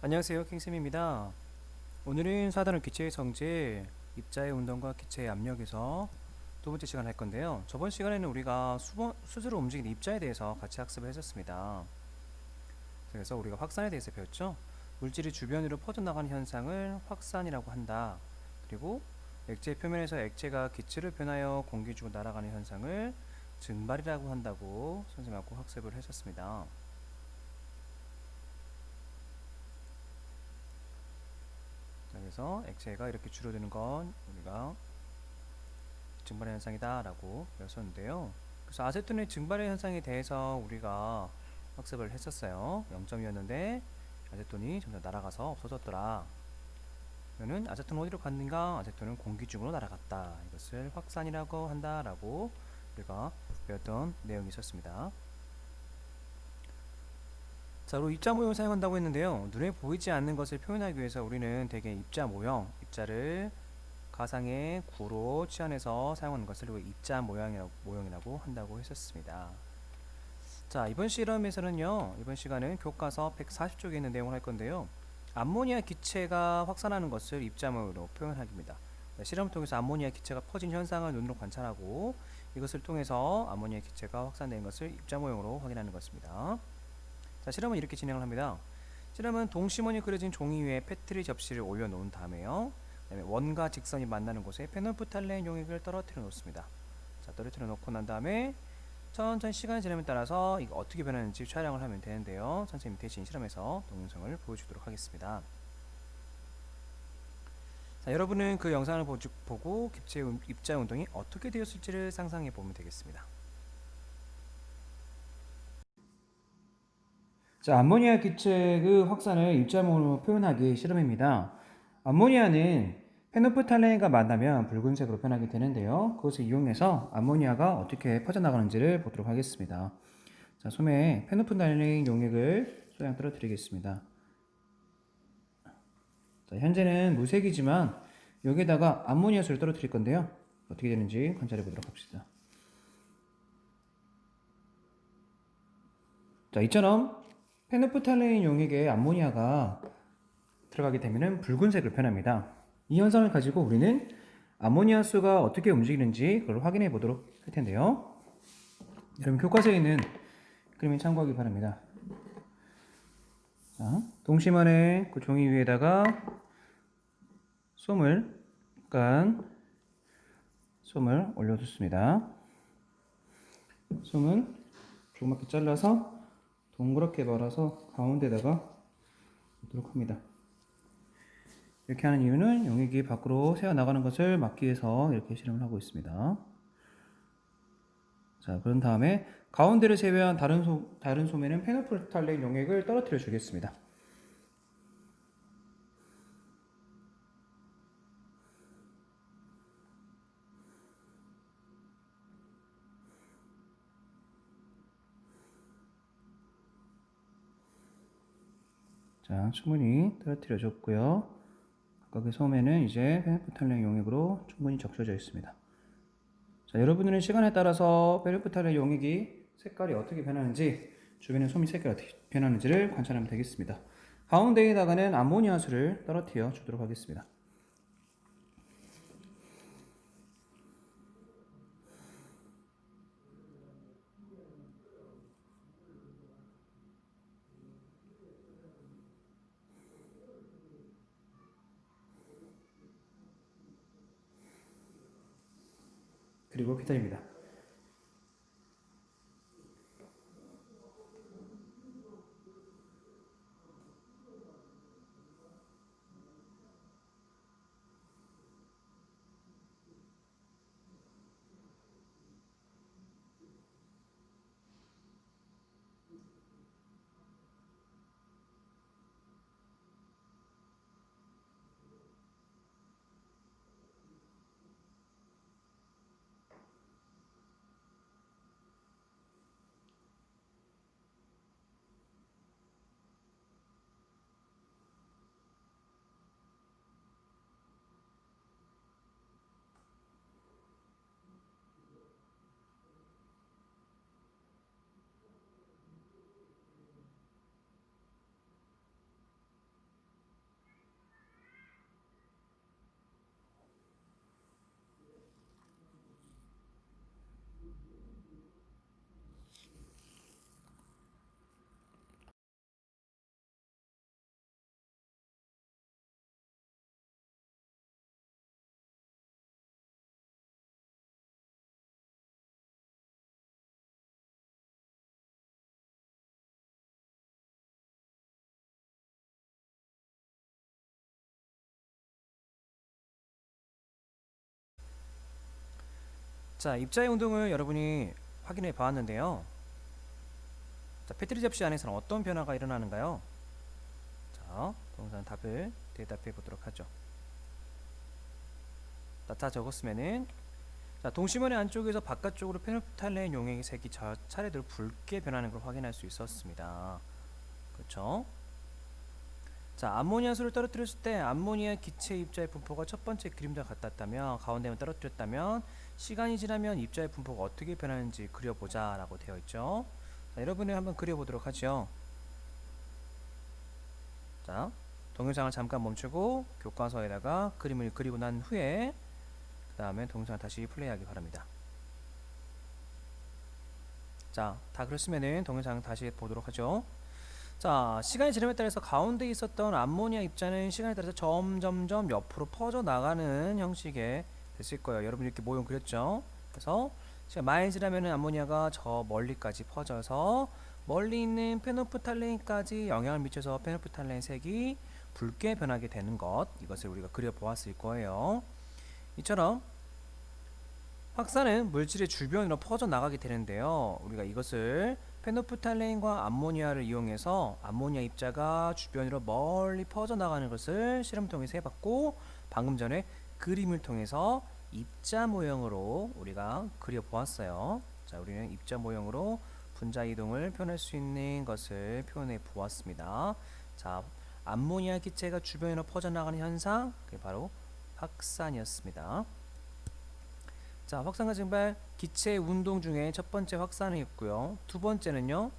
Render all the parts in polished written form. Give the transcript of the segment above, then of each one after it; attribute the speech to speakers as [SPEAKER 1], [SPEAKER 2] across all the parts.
[SPEAKER 1] 안녕하세요, 킹쌤입니다. 오늘은 사단원 기체의 성질, 입자의 운동과 기체의 압력에서 두 번째 시간을 할 건데요. 저번 시간에는 우리가 수소로 움직이는 입자에 대해서 같이 학습을 했었습니다. 그래서 우리가 확산에 대해서 배웠죠. 물질이 주변으로 퍼져나가는 현상을 확산이라고 한다. 그리고 액체 표면에서 액체가 기체로 변하여 공기 중으로 날아가는 현상을 증발이라고 한다고 선생님하고 학습을 했었습니다. 그래서 액체가 이렇게 줄어드는 건 우리가 증발의 현상이다 라고 배웠었는데요. 그래서 아세톤의 증발의 현상에 대해서 우리가 학습을 했었어요. 0점이었는데 아세톤이 점점 날아가서 없어졌더라. 그러면 아세톤은 어디로 갔는가? 아세톤은 공기 중으로 날아갔다. 이것을 확산이라고 한다 라고 우리가 배웠던 내용이 있었습니다. 자, 그리고 입자 모형을 사용한다고 했는데요. 눈에 보이지 않는 것을 표현하기 위해서 우리는 대개 입자 모형, 입자를 가상의 구로 치환해서 사용하는 것을 입자 모형이라고 한다고 했었습니다. 자, 이번 실험에서는요, 이번 시간은 교과서 140쪽에 있는 내용을 할 건데요. 암모니아 기체가 확산하는 것을 입자 모형으로 표현하기입니다. 실험을 통해서 암모니아 기체가 퍼진 현상을 눈으로 관찰하고 이것을 통해서 암모니아 기체가 확산된 것을 입자 모형으로 확인하는 것입니다. 자, 실험은 이렇게 진행을 합니다. 실험은 동심원이 그려진 종이 위에 페트리 접시를 올려놓은 다음에요. 그다음에 원과 직선이 만나는 곳에 페놀프탈렌 용액을 떨어뜨려 놓습니다. 자, 떨어뜨려 놓고 난 다음에 천천히 시간이 지남에 따라서 이거 어떻게 변하는지 촬영을 하면 되는데요. 선생님이 대신 실험에서 동영상을 보여주도록 하겠습니다. 자, 여러분은 그 영상을 보고 기체 입자 운동이 어떻게 되었을지를 상상해 보면 되겠습니다. 자, 암모니아 기체의 확산을 입자모로 표현하기 실험입니다. 암모니아는 페노프탈렌과 만나면 붉은색으로 변하게 되는데요. 그것을 이용해서 암모니아가 어떻게 퍼져나가는지를 보도록 하겠습니다. 자, 솜에 페노프탈렌 용액을 소량 떨어뜨리겠습니다. 자, 현재는 무색이지만 여기에다가 암모니아수를 떨어뜨릴 건데요. 어떻게 되는지 관찰해 보도록 합시다. 자, 이처럼 페노프탈렌 용액에 암모니아가 들어가게 되면 붉은색을 변합니다. 이 현상을 가지고 우리는 아모니아 수가 어떻게 움직이는지 그걸 확인해 보도록 할 텐데요. 여러분 교과서에 있는 그림을 참고하기 바랍니다. 자, 동심안의 그 종이 위에다가 솜을 약간 솜을 올려뒀습니다. 솜은 조그맣게 잘라서 동그랗게 말아서 가운데다가 놓도록 합니다. 이렇게 하는 이유는 용액이 밖으로 새어나가는 것을 막기 위해서 이렇게 실험을 하고 있습니다. 자, 그런 다음에 가운데를 제외한 다른 솜에는 페노프탈렌 용액을 떨어뜨려 주겠습니다. 자, 충분히 떨어뜨려 줬고요. 각각의 솜에는 이제 페노프탈렌 용액으로 충분히 적셔져 있습니다. 자, 여러분들은 시간에 따라서 페노프탈렌 용액이 색깔이 어떻게 변하는지, 주변의 솜이 색깔이 어떻게 변하는지를 관찰하면 되겠습니다. 가운데에다가는 암모니아수를 떨어뜨려 주도록 하겠습니다. 그리고 기다립니다. 자, 입자의 운동을 여러분이 확인해 보았는데요. 자, 패트리 접시 안에서는 어떤 변화가 일어나는가요? 자, 동영상 답을 대답해 보도록 하죠. 다 적었으면은, 자, 동심원의 안쪽에서 바깥쪽으로 페놀프탈레인 용액의 색이 차례대로 붉게 변하는 걸 확인할 수 있었습니다. 그렇죠? 자, 암모니아수를 떨어뜨렸을 때 암모니아 기체 입자의 분포가 첫 번째 그림과 같았다면, 가운데만 떨어뜨렸다면 시간이 지나면 입자의 분포가 어떻게 변하는지 그려보자 라고 되어 있죠. 자, 여러분이 한번 그려보도록 하죠. 자, 동영상을 잠깐 멈추고 교과서에다가 그림을 그리고 난 후에 그 다음에 동영상을 다시 플레이하기 바랍니다. 자, 다 그랬으면은 동영상 다시 보도록 하죠. 자, 시간이 지남에 따라서 가운데 있었던 암모니아 입자는 시간에 따라서 점점점 옆으로 퍼져나가는 형식의 됐을 거예요. 여러분 이렇게 모형 그렸죠? 그래서 시간 많이 지나면은 암모니아가 저 멀리까지 퍼져서 멀리 있는 페노프탈레인까지 영향을 미쳐서 페노프탈레인 색이 붉게 변하게 되는 것, 이것을 우리가 그려보았을 거예요. 이처럼 확산은 물질의 주변으로 퍼져나가게 되는데요. 우리가 이것을 페노프탈레인과 암모니아를 이용해서 암모니아 입자가 주변으로 멀리 퍼져나가는 것을 실험 통해서 해봤고, 방금 전에 그림을 통해서 입자 모형으로 우리가 그려보았어요. 자, 우리는 입자 모형으로 분자 이동을 표현할 수 있는 것을 표현해 보았습니다. 자, 암모니아 기체가 주변으로 퍼져나가는 현상, 그게 바로 확산이었습니다. 자, 확산과 증발, 기체 운동 중에 첫 번째 확산이 있고요. 두 번째는요,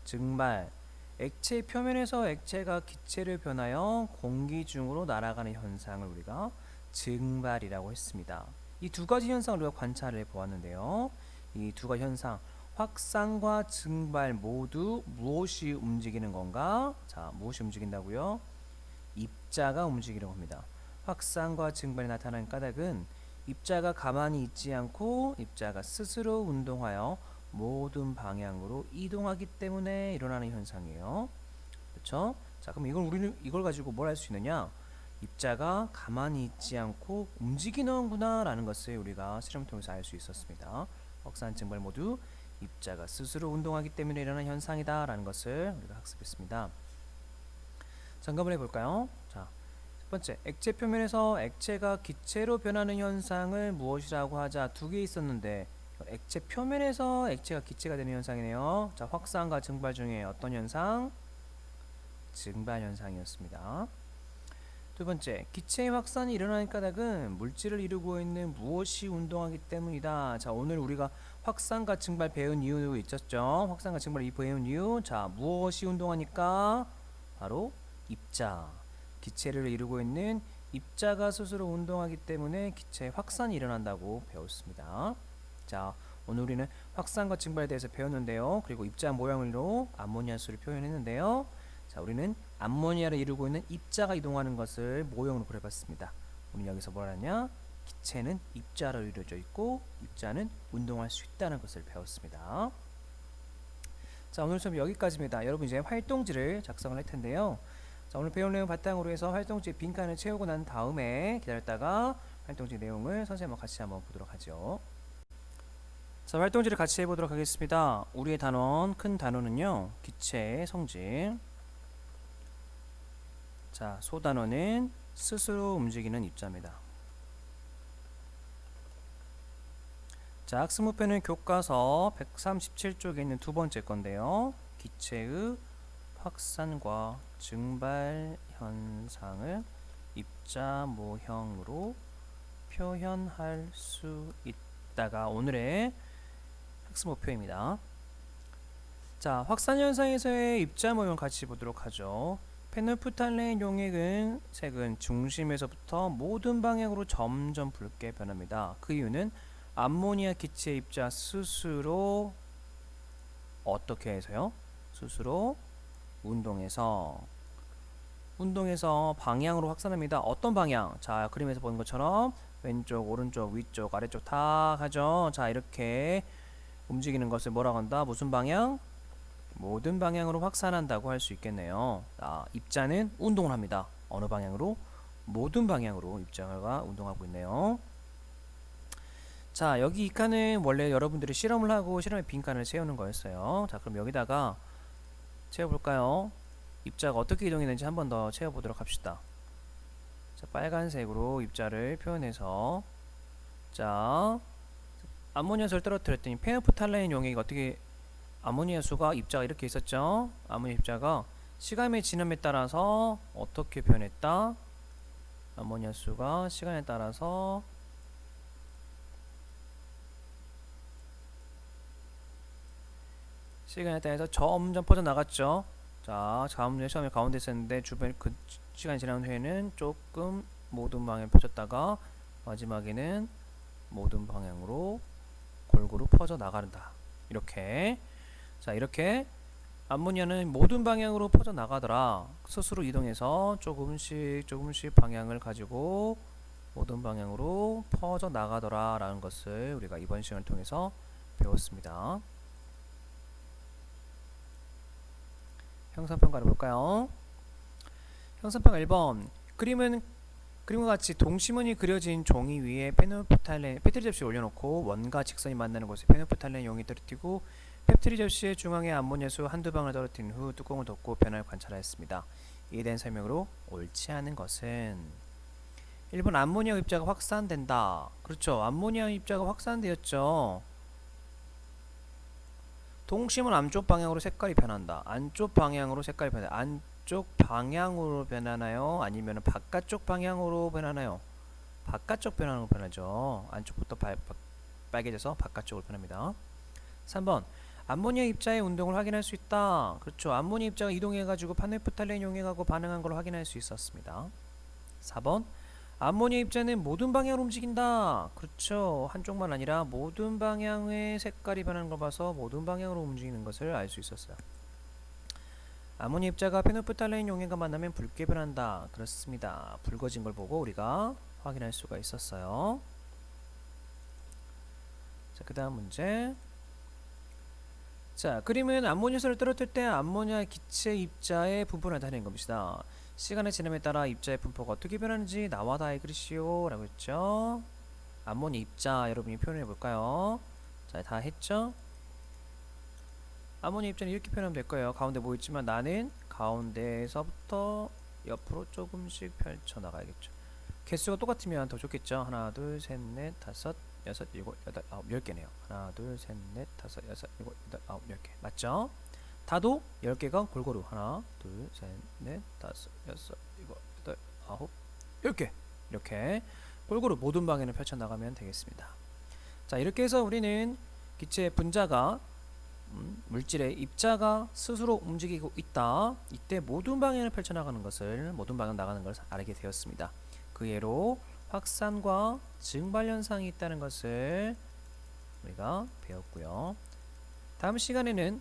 [SPEAKER 1] 증발. 액체 표면에서 액체가 기체를 변하여 공기 중으로 날아가는 현상을 우리가 증발이라고 했습니다. 이 두 가지 현상을 우리가 관찰해 보았는데요. 이 두 가지 현상, 확산과 증발 모두 무엇이 움직이는 건가? 자, 무엇이 움직인다고요? 입자가 움직이는 겁니다. 확산과 증발이 나타나는 까닭은 입자가 가만히 있지 않고 입자가 스스로 운동하여 모든 방향으로 이동하기 때문에 일어나는 현상이에요. 그렇죠? 자, 그럼 우리는 이걸 가지고 뭘 할 수 있느냐? 입자가 가만히 있지 않고 움직이는구나 라는 것을 우리가 실험을 통해서 알 수 있었습니다. 확산, 증발 모두 입자가 스스로 운동하기 때문에 일어나는 현상이다 라는 것을 우리가 학습했습니다. 점검을 해볼까요? 자, 첫 번째, 액체 표면에서 액체가 기체로 변하는 현상을 무엇이라고 하자. 두 개 있었는데 액체 표면에서 액체가 기체가 되는 현상이네요. 자, 확산과 증발 중에 어떤 현상? 증발 현상이었습니다. 두 번째, 기체의 확산이 일어나는 까닭은 물질을 이루고 있는 무엇이 운동하기 때문이다. 자, 오늘 우리가 확산과 증발 배운 이유 있었죠? 확산과 증발 배운 이유. 자, 무엇이 운동하니까? 바로 입자. 기체를 이루고 있는 입자가 스스로 운동하기 때문에 기체의 확산이 일어난다고 배웠습니다. 자, 오늘 우리는 확산과 증발에 대해서 배웠는데요. 그리고 입자 모양으로 암모니아 수를 표현했는데요. 자, 우리는 암모니아를 이루고 있는 입자가 이동하는 것을 모형으로 그려봤습니다. 우리는 여기서 뭘 하냐? 기체는 입자로 이루어져 있고 입자는 운동할 수 있다는 것을 배웠습니다. 자, 오늘 수업 여기까지입니다. 여러분 이제 활동지를 작성을 할 텐데요. 자, 오늘 배운 내용 바탕으로 해서 활동지 빈칸을 채우고 난 다음에 기다렸다가 활동지 내용을 선생님과 같이 한번 보도록 하죠. 자, 활동지를 같이 해보도록 하겠습니다. 우리의 단원, 큰 단원은요, 기체의 성질. 자, 소단원은 스스로 움직이는 입자입니다. 자, 학습 목표는 교과서 137쪽에 있는 두 번째 건데요. 기체의 확산과 증발 현상을 입자 모형으로 표현할 수 있다가 오늘의 학습 목표입니다. 자, 확산 현상에서의 입자 모형 같이 보도록 하죠. 페놀프탈레인 용액은 색은 중심에서부터 모든 방향으로 점점 붉게 변합니다. 그 이유는 암모니아 기체 입자 스스로 어떻게 해서요? 스스로 운동해서 방향으로 확산합니다. 어떤 방향? 자, 그림에서 보는 것처럼 왼쪽, 오른쪽, 위쪽, 아래쪽 다 하죠. 자, 이렇게 움직이는 것을 뭐라고 한다? 무슨 방향? 모든 방향으로 확산한다고 할 수 있겠네요. 자, 입자는 운동을 합니다. 어느 방향으로? 모든 방향으로 입자가 운동하고 있네요. 자, 여기 이 칸은 원래 여러분들이 실험을 하고 실험의 빈칸을 채우는 거였어요. 자, 그럼 여기다가 채워볼까요? 입자가 어떻게 이동했는지 한 번 더 채워보도록 합시다. 자, 빨간색으로 입자를 표현해서, 자, 암모니아수를 떨어뜨렸더니 페노프탈레인 용액이 어떻게, 암모니아수가 입자가 이렇게 있었죠? 암모니아 입자가 시간의 지남에 따라서 어떻게 변했다? 암모니아수가 시간에 따라서 점점 퍼져나갔죠. 자, 다음 처음에 가운데 있었는데 주변 그 시간이 지난 후에는 조금 모든 방향에 펴졌다가 마지막에는 모든 방향으로 골고루 퍼져나간다. 이렇게. 자, 이렇게 암모니아는 모든 방향으로 퍼져나가더라. 스스로 이동해서 조금씩 방향을 가지고 모든 방향으로 퍼져나가더라 라는 것을 우리가 이번 시간을 통해서 배웠습니다. 형상평가를 볼까요? 형상평가 1번. 그림과 같이 동시문이 그려진 종이 위에 페노프탈렌 페트리 접시를 올려놓고 원과 직선이 만나는 곳에 페노프탈렌 용이 떨어뜨리고 페트리 접시의 중앙에 암모니아수 한두 방울 떨어뜨린 후 뚜껑을 덮고 변화를 관찰하였습니다. 이에 대한 설명으로 옳지 않은 것은 1번 암모니아 입자가 확산된다. 그렇죠. 암모니아 입자가 확산되었죠. 동심은 안쪽 방향으로 색깔이 변한다. 안쪽 방향으로 색깔이 변한다. 안쪽 방향으로 변하나요? 아니면 바깥쪽 방향으로 변하나요? 바깥쪽 변하는 거 변하죠. 안쪽부터 빨개져서 바깥쪽으로 변합니다. 3번 암모니아 입자의 운동을 확인할 수 있다. 그렇죠. 암모니아 입자가 이동해가지고 파네프탈렌 용액하고 반응한 걸 확인할 수 있었습니다. 4번 암모니아 입자는 모든 방향으로 움직인다. 그렇죠. 한쪽만 아니라 모든 방향의 색깔이 변하는 걸 봐서 모든 방향으로 움직이는 것을 알 수 있었어요. 암모니아 입자가 페노프탈렌 용액과 만나면 붉게 변한다. 그렇습니다. 붉어진 걸 보고 우리가 확인할 수가 있었어요. 자, 그 다음 문제. 자, 그림은 암모니아수를 떨어뜨릴 때 암모니아 기체 입자의 분포를 나타내는 겁니다. 시간의 지남에 따라 입자의 분포가 어떻게 변하는지 나와 다 읽으시오 라고 했죠. 암모니아 입자 여러분이 표현해 볼까요? 자, 다 했죠? 암모니아 입자는 이렇게 표현하면 될 거예요. 가운데 뭐 있지만 나는 가운데에서부터 옆으로 조금씩 펼쳐 나가야겠죠. 개수가 똑같으면 더 좋겠죠. 하나, 둘, 셋, 넷, 다섯, 여섯, 일곱, 여덟, 아홉, 10개네요. 하나, 둘, 셋, 넷, 다섯, 여섯, 일곱, 여덟, 아홉, 10개. 맞죠? 다도 10개가 골고루 하나, 둘, 셋, 넷, 다섯, 여섯, 일곱, 여덟, 아홉, 10개. 이렇게 골고루 모든 방향을 펼쳐나가면 되겠습니다. 자, 이렇게 해서 우리는 기체의 분자가 물질의 입자가 스스로 움직이고 있다. 이때 모든 방향을 펼쳐나가는 것을 모든 방향 나가는 것을 알게 되었습니다. 그 예로 확산과 증발 현상이 있다는 것을 우리가 배웠고요. 다음 시간에는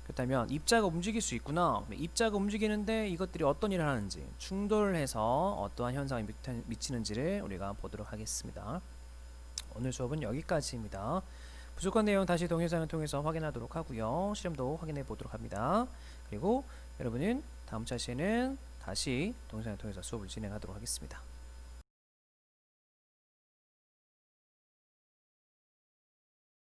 [SPEAKER 1] 그렇다면 입자가 움직일 수 있구나. 입자가 움직이는데 이것들이 어떤 일을 하는지 충돌을 해서 어떠한 현상이 미치는지를 우리가 보도록 하겠습니다. 오늘 수업은 여기까지입니다. 부족한 내용 다시 동영상을 통해서 확인하도록 하고요. 실험도 확인해 보도록 합니다. 그리고 여러분은 다음 차시에는 다시 동영상을 통해서 수업을 진행하도록 하겠습니다.